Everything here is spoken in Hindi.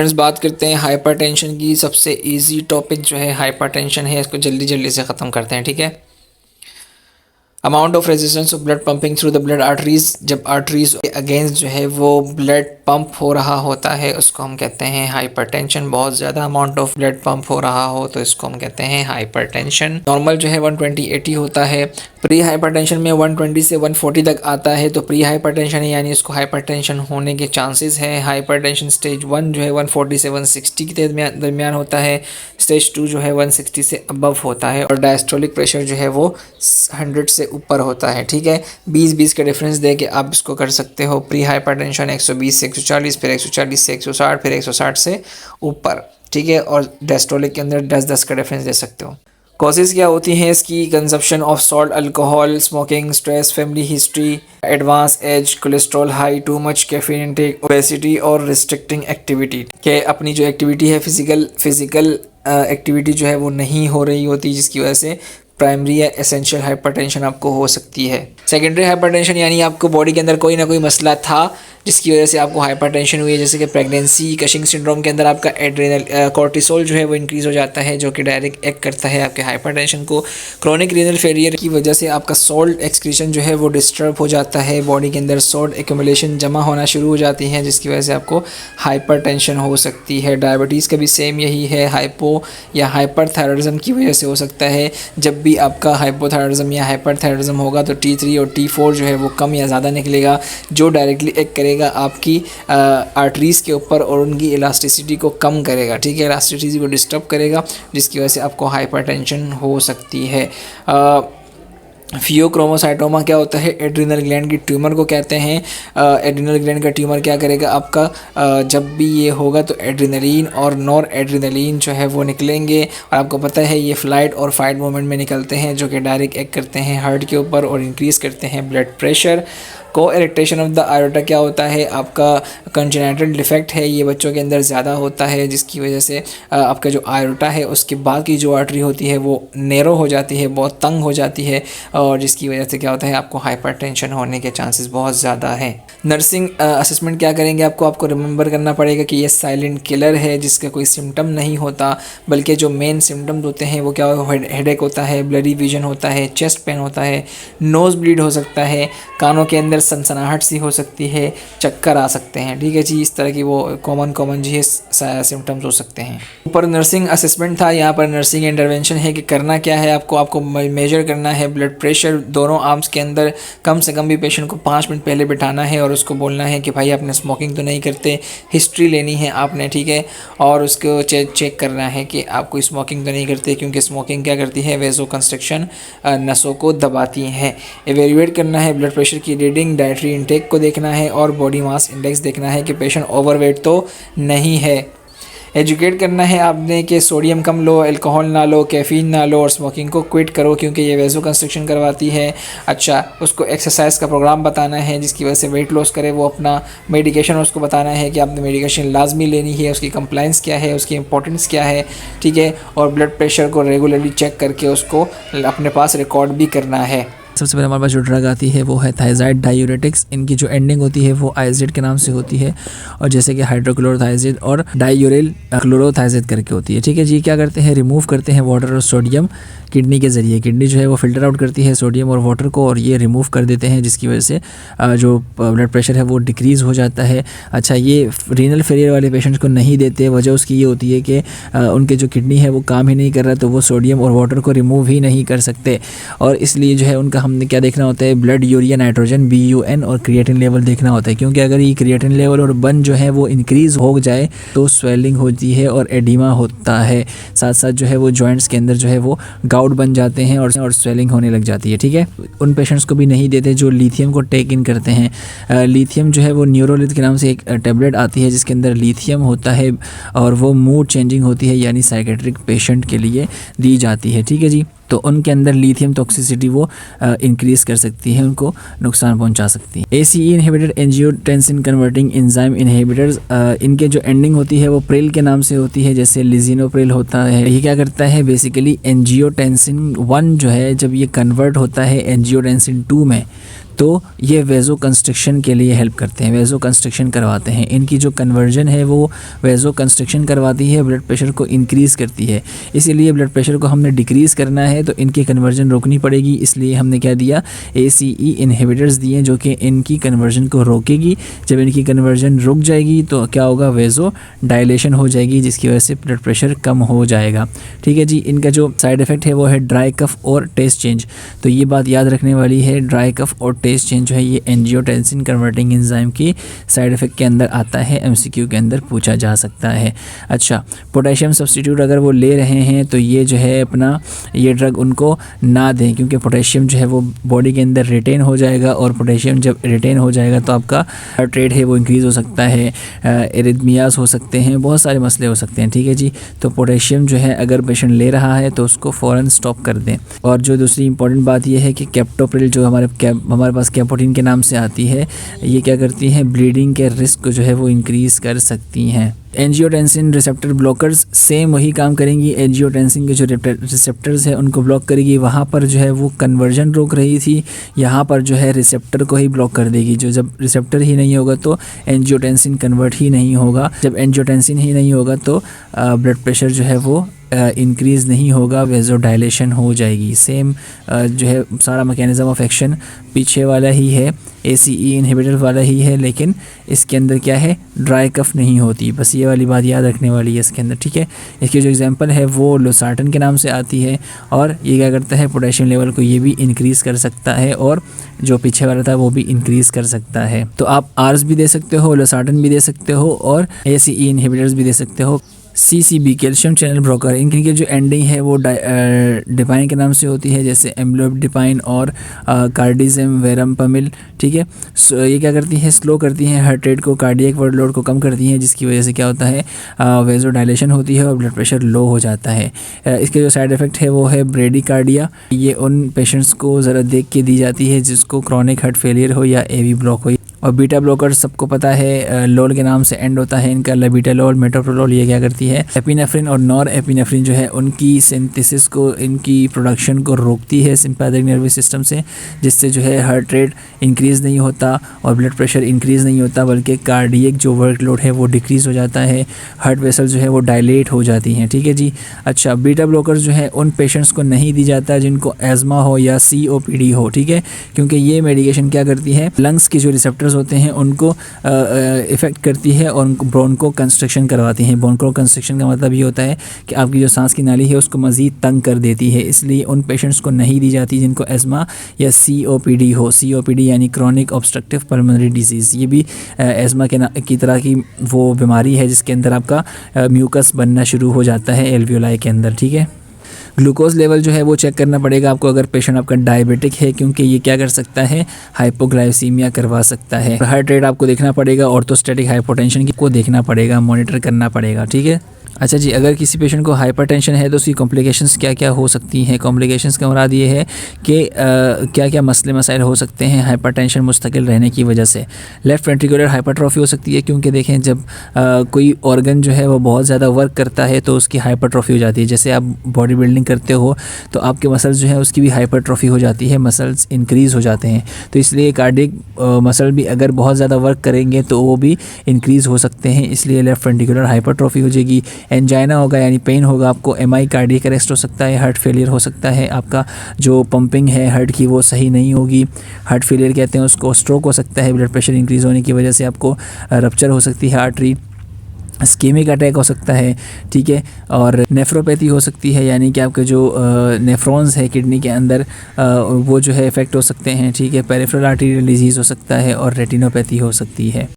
फ्रेंड्स बात करते हैं हाइपरटेंशन की। सबसे इजी टॉपिक जो है हाइपरटेंशन है, इसको जल्दी जल्दी से ख़त्म करते हैं, ठीक है। Amount of resistance of blood pumping through the blood arteries, जब आर्टरीज के अगेंस्ट जो है वो ब्लड पंप हो रहा होता है उसको हम कहते हैं हाइपरटेंशन। बहुत ज़्यादा अमाउंट ऑफ ब्लड पंप हो रहा हो तो इसको हम कहते हैं हाइपरटेंशन। नॉर्मल जो है 120/80 होता है। प्री हाइपरटेंशन में 120 से 140 तक आता है तो प्री हाइपरटेंशन है, यानी इसको हाइपरटेंशन होने के चांसेस हैं। हाइपरटेंशन स्टेज 1 जो है 140 से 160 के दरमियान होता है। स्टेज 2 जो है 160 से अबव होता है और डायस्टोलिक प्रेशर जो है वो 100 से ऊपर होता है, ठीक है। 20-20 का डिफरेंस दे के आप इसको कर सकते हो। प्री हाइपरटेंशन 120 से 140, फिर 140 से 160, फिर 160 से ऊपर, ठीक है। और डायस्टोलिक के अंदर 10-10 का डिफरेंस दे सकते हो। कॉजेज़ क्या होती हैं इसकी? Consumption of salt, alcohol, smoking, stress, family history, advance age, cholesterol high, too much caffeine intake, obesity और रिस्ट्रिक्टिंग एक्टिविटी। के अपनी जो एक्टिविटी है फिजिकल एक्टिविटी जो है वो नहीं हो रही होती, जिसकी वजह से प्राइमरी या एसेंशियल हाइपरटेंशन आपको हो सकती है। सेकेंडरी हाइपरटेंशन यानी आपको बॉडी के अंदर कोई ना कोई मसला था जिसकी वजह से आपको हाइपरटेंशन हुई है, जैसे कि प्रेगनेंसी, कशिंग सिंड्रोम के अंदर आपका एड्रेनल कोर्टिसोल जो है वो इंक्रीज़ हो जाता है, जो कि डायरेक्ट एक्ट करता है आपके हाइपरटेंशन को। क्रोनिक रीनल फेलियर की वजह से आपका सॉल्ट एक्सक्रीशन जो है वो डिस्टर्ब हो जाता है, बॉडी के अंदर सॉल्ट एक्यूमुलेशन जमा होना शुरू हो जाती है, जिसकी वजह से आपको हाइपरटेंशन हो सकती है। डायबिटीज़ का भी सेम यही है, हाइपो या हाइपरथायरॉयडिज्म की वजह से हो सकता है। जब भी आपका हाइपोथायरॉयडिज्म या हाइपरथायरॉयडिज्म होगा तो T3 और T4 जो है वो कम या ज़्यादा निकलेगा, जो डायरेक्टली एक्ट करेगा आपकी आर्टरीज़ के ऊपर और उनकी इलास्टिसिटी को कम करेगा, ठीक है। इलास्टिसिटी को डिस्टर्ब करेगा, जिसकी वजह से आपको हाइपरटेंशन हो सकती है। फियोक्रोमोसाइटोमा क्या होता है? एड्रिनल ग्लैंड की ट्यूमर को कहते हैं। एड्रिनल ग्लैंड का ट्यूमर क्या करेगा आपका? जब भी ये होगा तो एड्रिनलिन और नॉर एड्रिनलिन जो है वो निकलेंगे, और आपको पता है ये फ्लाइट और फाइट मोमेंट में निकलते हैं, जो कि डायरेक्ट एक्ट करते हैं हार्ट के ऊपर और इंक्रीज़ करते हैं ब्लड प्रेशर। को इरेक्टेशन ऑफ द आयोटा क्या होता है? आपका कंजेनिटल डिफेक्ट है, ये बच्चों के अंदर ज़्यादा होता है, जिसकी वजह से आपका जो आयोटा है उसके बाद की जो आर्टरी होती है वो नैरो हो जाती है, बहुत तंग हो जाती है, और जिसकी वजह से क्या होता है आपको हाइपरटेंशन होने के चांसेस बहुत ज़्यादा हैं। नर्सिंग असेसमेंट क्या करेंगे? आपको रिमेंबर करना पड़ेगा कि ये साइलेंट किलर है, जिसका कोई सिम्टम नहीं होता, बल्कि जो मेन सिम्टम्स होते हैं वो क्या हो? हेडेक होता है, ब्लडी विजन होता है, चेस्ट पेन होता है, नोज़ ब्लीड हो सकता है, कानों के अंदर सनसनाहट सी हो सकती है, चक्कर आ सकते हैं, ठीक है जी। इस तरह की वो कॉमन जी सिम्टम्स हो सकते हैं। ऊपर नर्सिंग असेसमेंट था, यहाँ पर नर्सिंग इंटरवेंशन है कि करना क्या है आपको मेजर करना है ब्लड प्रेशर दोनों आर्म्स के अंदर। कम से कम भी पेशेंट को 5 मिनट पहले बिठाना है और उसको बोलना है कि भाई आपने स्मोकिंग तो नहीं करते, हिस्ट्री लेनी है आपने, ठीक है। और उसको चेक करना है कि आप कोई स्मोकिंग तो नहीं करते, क्योंकि स्मोकिंग क्या करती है? वेजो कंस्ट्रक्शन, नसों को दबाती हैं। एवेल्युएट करना है ब्लड प्रेशर की रीडिंग, डाइटरी इंटेक को देखना है और बॉडी मास इंडेक्स देखना है कि पेशेंट ओवरवेट तो नहीं है। एजुकेट करना है आपने कि सोडियम कम लो, अल्कोहल ना लो, कैफ़ीन ना लो और स्मोकिंग को क्विट करो, क्योंकि ये वेजो कंस्ट्रक्शन करवाती है। अच्छा, उसको एक्सरसाइज का प्रोग्राम बताना है जिसकी वजह से वेट लॉस करे वो अपना। मेडिकेशन उसको बताना है कि आपने मेडिकेशन लाजमी लेनी है, उसकी कंप्लाइंस क्या है, उसकी इंपॉर्टेंस क्या है, ठीक है। और ब्लड प्रेशर को रेगुलरली चेक करके उसको अपने पास रिकॉर्ड भी करना है। सबसे पहले हमारे पास जो ड्रग आती है वो है थायजाइड डायूरेटिक्स। इनकी जो एंडिंग होती है वो आइजेड के नाम से होती है, और जैसे कि हाइड्रोक्लोरोथाइजिड और डायूरिल क्लोरोथाइजिड करके होती है, ठीक है जी। क्या करते हैं? रिमूव करते हैं वाटर और सोडियम किडनी के ज़रिए। किडनी जो है वो फिल्टर आउट करती है सोडियम और वाटर को, और ये रिमूव कर देते हैं, जिसकी वजह से जो ब्लड प्रेशर है वो डिक्रीज़ हो जाता है। अच्छा, ये रीनल फेलियर वाले पेशेंट्स को नहीं देते, वजह उसकी ये होती है कि उनके जो किडनी है वो काम ही नहीं कर रहा, तो वो सोडियम और वाटर को रिमूव ही नहीं कर सकते, और इसलिए जो है उनका हमने क्या देखना होता है? ब्लड यूरिया नाइट्रोजन BUN और क्रिएटिन लेवल देखना होता है, क्योंकि अगर ये क्रिएटिन लेवल और बन जो है वो इंक्रीज़ हो जाए तो स्वेलिंग होती है और एडिमा होता है। साथ साथ जो है वो जॉइंट्स के अंदर जो है वो गाउट बन जाते हैं और स्वेलिंग होने लग जाती है, ठीक है। उन पेशेंट्स को भी नहीं देते जो लिथियम को टेक इन करते हैं। लिथियम जो है वो न्यूरोलिथ के नाम से एक टैबलेट आती है जिसके अंदर लिथियम होता है, और वो मूड चेंजिंग होती है, यानी साइकेट्रिक पेशेंट के लिए दी जाती है, ठीक है जी। तो उनके अंदर लिथियम टॉक्सिसिटी वो इंक्रीज़ कर सकती है, उनको नुकसान पहुंचा सकती है। ACE inhibitor, angiotensin converting enzyme inhibitors, इनके जो एंडिंग होती है वो प्रिल के नाम से होती है, जैसे लिजिनोप्रिल होता है। ये क्या करता है? बेसिकली एंजियोटेंसिन 1 जो है जब ये कन्वर्ट होता है एंजियोटेंसिन 2 में, तो ये वेज़ो कंस्ट्रिक्शन के लिए हेल्प करते हैं, वेज़ो कंस्ट्रिक्शन करवाते हैं। इनकी जो कन्वर्जन है वो वेज़ो कंस्ट्रिक्शन करवाती है, ब्लड प्रेशर को इंक्रीज़ करती है। इसीलिए ब्लड प्रेशर को हमने डिक्रीज़ करना है तो इनकी कन्वर्जन रोकनी पड़ेगी, इसलिए हमने क्या दिया, ACE इनहिबिटर्स दिए जो कि इनकी कन्वर्जन को रोकेगी। जब इनकी कन्वर्जन रुक जाएगी तो क्या होगा, वेज़ो डायलेशन हो जाएगी, जिसकी वजह से ब्लड प्रेशर कम हो जाएगा। ठीक है जी। इनका जो साइड इफ़ेक्ट है वो है ड्राई कफ और टेस्ट चेंज। तो ये बात याद रखने वाली है, ड्राई कफ और टेस्ट चेंज जो है ये एंजियोटेंसिन कन्वर्टिंग एंजाइम की साइड इफ़ेक्ट के अंदर आता है, MCQ के अंदर पूछा जा सकता है। अच्छा, पोटेशियम सब्स्टिट्यूट अगर वो ले रहे हैं तो ये जो है अपना ये ड्रग उनको ना दें, क्योंकि पोटेशियम जो है वो बॉडी के अंदर रिटेन हो जाएगा, और पोटेशियम जब रिटेन हो जाएगा तो आपका हार्ट रेट है वो इंक्रीज़ हो सकता है, एरिथमियाज हो सकते हैं, बहुत सारे मसले हो सकते हैं। ठीक है जी। तो पोटेशियम जो है अगर पेशेंट ले रहा है तो उसको फ़ौरन स्टॉप कर दें। और जो दूसरी इंपॉर्टेंट बात ये है कि कैप्टोप्रिल जो हमारे पास कैपोटीन के नाम से आती है, ये क्या करती हैं, ब्लीडिंग के रिस्क को जो है वो इंक्रीज़ कर सकती हैं। एंजियोटेंसिन रिसेप्टर ब्लॉकर्स सेम वही काम करेंगी, एंजियोटेंसिन के जो रिसेप्टर्स है उनको ब्लॉक करेगी, वहाँ पर जो है वो कन्वर्जन रोक रही थी, यहाँ पर जो है रिसेप्टर को ही ब्लॉक कर देगी। जो जब रिसेप्टर ही नहीं होगा तो एंजियोटेंसिन कन्वर्ट ही नहीं होगा, जब एंजियोटेंसिन ही नहीं होगा तो ब्लड प्रेशर जो है वो इंक्रीज़ नहीं होगा, वेज़ो डायलेशन हो जाएगी। सेम जो है सारा मैकेनिज़्म ऑफ एक्शन पीछे वाला ही है, ACE इनहिबिटर वाला ही है, लेकिन इसके अंदर क्या है, ड्राई कफ नहीं होती। बस ये वाली बात याद रखने वाली है इसके अंदर। ठीक है। इसकी जो एग्जांपल है वो लोसार्टन के नाम से आती है, और ये क्या करता है, पोटेशियम लेवल को ये भी इंक्रीज़ कर सकता है, और जो पीछे वाला था वो भी इंक्रीज़ कर सकता है। तो आप आर्स भी दे सकते हो, लोसार्टन भी दे सकते हो, और ACE इनहिबिटर्स भी दे सकते हो। CCB कैल्शियम चैनल ब्रोकर, इनकी जो एंडिंग है वो डिपाइन के नाम से होती है, जैसे एम्लोडिपाइन और कार्डिज़म वेरम्पामिल। ठीक है। ये क्या करती हैं, स्लो करती हैं हार्ट रेट को, कार्डियक वर्कलोड को कम करती हैं, जिसकी वजह से क्या होता है, वेज़ो डायलेशन होती है और ब्लड प्रेशर लो हो जाता है। इसके जो साइड इफ़ेक्ट है वो है ब्रेडिकार्डिया। ये उन पेशेंट्स को ज़रा देख के दी जाती है जिसको क्रॉनिक हार्ट फेलियर हो या AV ब्लॉक हो। और बीटा ब्लॉकर सबको पता है, लोल के नाम से एंड होता है इनका, लबीटालोल, मेटोप्रोलोल। ये क्या करती है, एपिनेफ्रिन और नॉर एपिनेफ्रिन जो है उनकी सिंथेसिस को, इनकी प्रोडक्शन को रोकती है सिंपैथिक नर्वस सिस्टम से, जिससे जो है हार्ट रेट इंक्रीज़ नहीं होता और ब्लड प्रेशर इंक्रीज़ नहीं होता, बल्कि कार्डियक जो वर्कलोड है वो डिक्रीज़ हो जाता है, हार्ट वेसल जो है वो डायलेट हो जाती हैं। ठीक है जी। अच्छा, बीटा ब्लॉकर जो है उन पेशेंट्स को नहीं दी जाता जिनको एज़मा हो या COPD हो। ठीक है। क्योंकि ये मेडिकेशन क्या करती है, लंग्स की जो रिसेप्टर्स होते हैं उनको इफ़ेक्ट करती है और उनको ब्रोंको कंस्ट्रक्शन करवाती हैं। ब्रोंको कंस्ट्रक्शन का मतलब ये होता है कि आपकी जो सांस की नाली है उसको मज़ीद तंग कर देती है, इसलिए उन पेशेंट्स को नहीं दी जाती जिनको एज़मा या COPD हो। COPD यानी क्रॉनिक ऑब्स्ट्रक्टिव पल्मोनरी डिजीज़। ये भी एज़मा की तरह की वो बीमारी है जिसके अंदर आपका म्यूकस बनना शुरू हो जाता है एल्वियोलाई के अंदर। ठीक है। ग्लूकोज लेवल जो है वो चेक करना पड़ेगा आपको अगर पेशेंट आपका डायबिटिक है, क्योंकि ये क्या कर सकता है, हाइपोग्लाइसीमिया करवा सकता है। हार्ट रेट आपको देखना पड़ेगा, ऑर्थोस्टैटिक हाइपोटेंशन को देखना पड़ेगा, मॉनिटर करना पड़ेगा। ठीक है। अच्छा जी, अगर किसी पेशेंट को हाइपरटेंशन है तो उसकी कॉम्प्लिकेशंस क्या क्या हो सकती हैं। कॉम्प्लिकेशंस का मुराद ये है कि क्या क्या मसले मसाइल हो सकते हैं हाइपरटेंशन मुस्तकिल रहने की वजह से। लेफ़्ट वेंट्रिकुलर हाइपरट्रॉफी हो सकती है, क्योंकि देखें जब कोई ऑर्गन जो है वो बहुत ज़्यादा वर्क करता है तो उसकी हाइपरट्रॉफी हो जाती है। जैसे आप बॉडी बिल्डिंग करते हो तो आपके मसल्स जो है उसकी भी हाइपरट्रॉफी हो जाती है, मसल्स इंक्रीज़ हो जाते हैं। तो इसलिए कार्डियक मसल भी अगर बहुत ज़्यादा वर्क करेंगे तो वो भी इंक्रीज़ हो सकते हैं, इसलिए लेफ़्ट वेंट्रिकुलर हाइपरट्रॉफी हो जाएगी। एंजाइना होगा यानी पेन होगा, आपको MI कार्डियक अरेस्ट हो सकता है, हार्ट फेलियर हो सकता है, आपका जो पंपिंग है हार्ट की वो सही नहीं होगी, हार्ट फेलियर कहते हैं उसको, स्ट्रोक हो सकता है, ब्लड प्रेशर इंक्रीज़ होने की वजह से आपको रप्चर हो सकती है आर्टरी, स्कीमिक अटैक हो सकता है। ठीक है। और नेफ्रोपैथी हो सकती है, यानी कि आपके जो नेफ्रॉन्स है किडनी के अंदर वो जो है इफ़ेक्ट हो सकते हैं। ठीक है। पेरिफेरल आर्टेरियल डिजीज़ हो सकता है और रेटिनोपैथी हो सकती है।